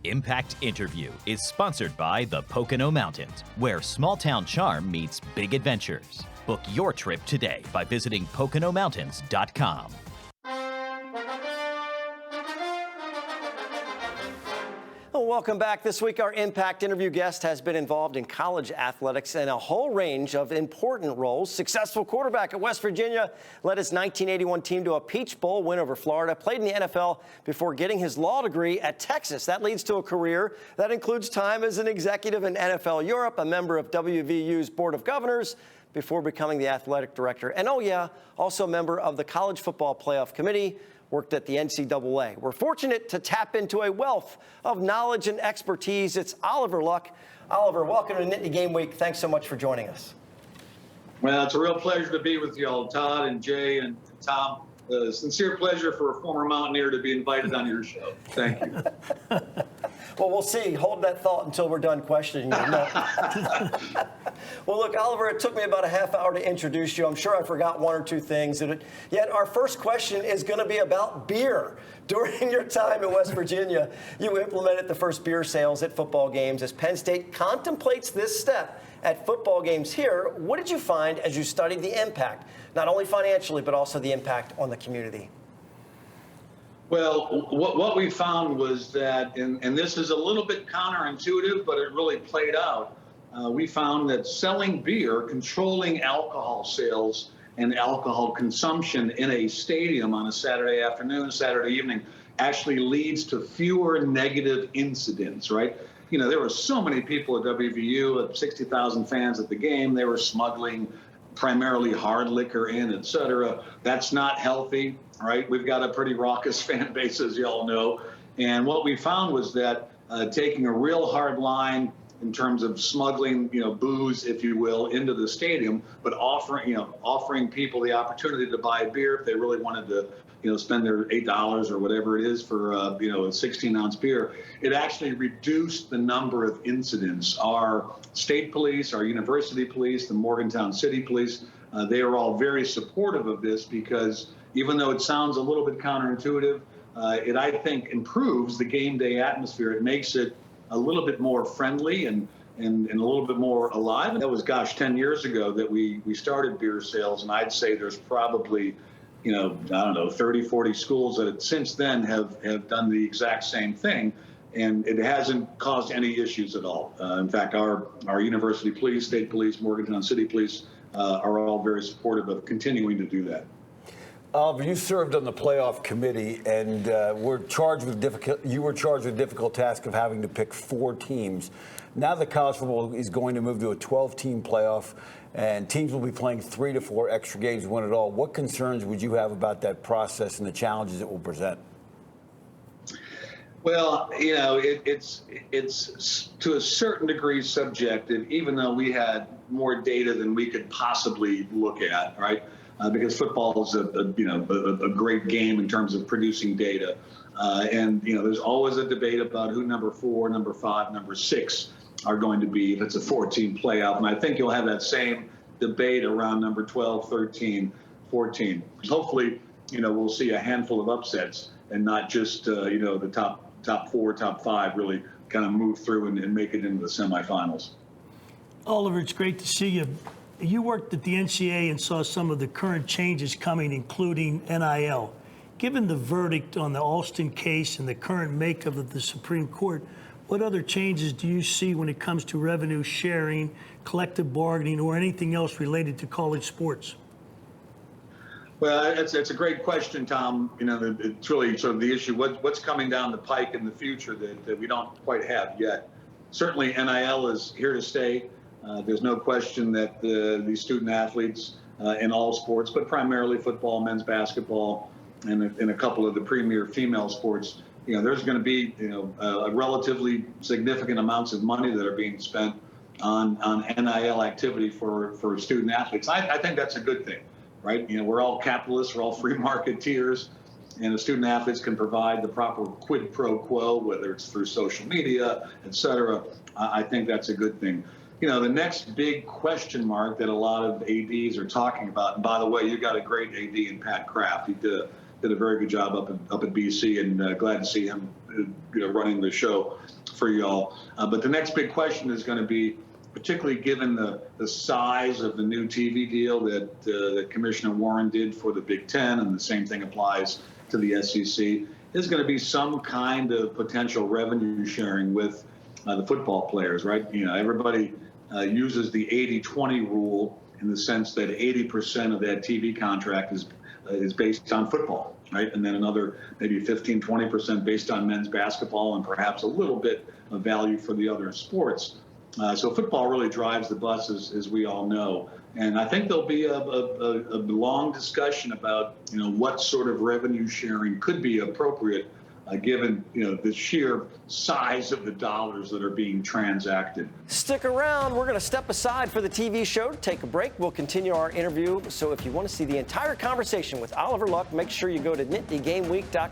Impact Interview is sponsored by the Pocono Mountains, where small-town charm meets big adventures. Book your trip today by visiting PoconoMountains.com. Well, welcome back. This week, our Impact Interview guest has been involved in college athletics in a whole range of important roles. Successful quarterback at West Virginia, led his 1981 team to a Peach Bowl win over Florida, played in the NFL before getting his law degree at Texas. That leads to a career that includes time as an executive in NFL Europe, a member of WVU's Board of Governors, before becoming the athletic director. And oh yeah, also a member of the College Football Playoff Committee, worked at the NCAA. We're fortunate to tap into a wealth of knowledge and expertise. It's Oliver Luck. Oliver, welcome to Nittany Game Week. Thanks so much for joining us. Well, it's a real pleasure to be with you all, Todd and Jay and Tom. Sincere pleasure for a former Mountaineer to be invited on your show. Thank you. Well, we'll see. Hold that thought until we're done questioning you. No. Well, look, Oliver, it took me about a half hour to introduce you. I'm sure I forgot one or two things. Yet our first question is going to be about beer. During your time in West Virginia, you implemented the first beer sales at football games. As Penn State contemplates this step at football games here, what did you find as you studied the impact, not only financially, but also the impact on the community? Well, what we found was that, and this is a little bit counterintuitive, but it really played out. We found that selling beer, controlling alcohol sales and alcohol consumption in a stadium on a Saturday afternoon, Saturday evening, actually leads to fewer negative incidents, right? You know, there were so many people at WVU, 60,000 fans at the game. They were smuggling primarily hard liquor in, et cetera. That's not healthy, right? We've got a pretty raucous fan base, as you all know. And what we found was that taking a real hard line in terms of smuggling, booze, if you will, into the stadium, but offering people the opportunity to buy beer if they really wanted to, spend their $8 or whatever it is for, a 16-ounce beer. It actually reduced the number of incidents. Our state police, our university police, the Morgantown City Police, they are all very supportive of this because even though it sounds a little bit counterintuitive, it, I think, improves the game day atmosphere. It makes it a little bit more friendly and a little bit more alive. And that was, 10 years ago that we started beer sales. And I'd say there's probably, 30, 40 schools that since then have done the exact same thing. And it hasn't caused any issues at all. In fact, our university police, state police, Morgantown City Police are all very supportive of continuing to do that. Oliver, you served on the playoff committee and you were charged with the difficult task of having to pick 4 teams. Now the college football is going to move to a 12-team playoff, and teams will be playing 3 to 4 extra games to win it all. What concerns would you have about that process and the challenges it will present? Well, it's to a certain degree subjective, even though we had more data than we could possibly look at, right? Because football is a great game in terms of producing data. And there's always a debate about who number 4, number 5, number 6 are going to be if it's a 14 playoff. And I think you'll have that same debate around number 12, 13, 14. Hopefully, we'll see a handful of upsets and not just, the top 4, top 5 really kind of move through and make it into the semifinals. Oliver, it's great to see you. You worked at the NCAA and saw some of the current changes coming, including NIL. Given the verdict on the Alston case and the current makeup of the Supreme Court, what other changes do you see when it comes to revenue sharing, collective bargaining, or anything else related to college sports? Well, it's a great question, Tom. It's really sort of the issue. What's coming down the pike in the future that we don't quite have yet? Certainly, NIL is here to stay. There's no question that the student athletes in all sports, but primarily football, men's basketball, and in a couple of the premier female sports, there's going to be a relatively significant amounts of money that are being spent on NIL activity for student athletes. I think that's a good thing, right? We're all capitalists, we're all free marketeers, and the student athletes can provide the proper quid pro quo, whether it's through social media, et cetera. I think that's a good thing. The next big question mark that a lot of ADs are talking about, and by the way, you got a great AD in Pat Kraft. He did did a very good job up at BC, and glad to see him running the show for y'all. But the next big question is going to be, particularly given the size of the new TV deal that Commissioner Warren did for the Big Ten, and the same thing applies to the SEC, is going to be some kind of potential revenue sharing with the football players, right? Everybody uses the 80-20 rule in the sense that 80% of that TV contract is based on football, right? And then another maybe 15-20% based on men's basketball, and perhaps a little bit of value for the other sports. So football really drives the bus, as we all know. And I think there'll be a long discussion about, what sort of revenue sharing could be appropriate, given, the sheer size of the dollars that are being transacted. Stick around. We're going to step aside for the TV show to take a break. We'll continue our interview. So if you want to see the entire conversation with Oliver Luck, make sure you go to NittanyGameWeek.com.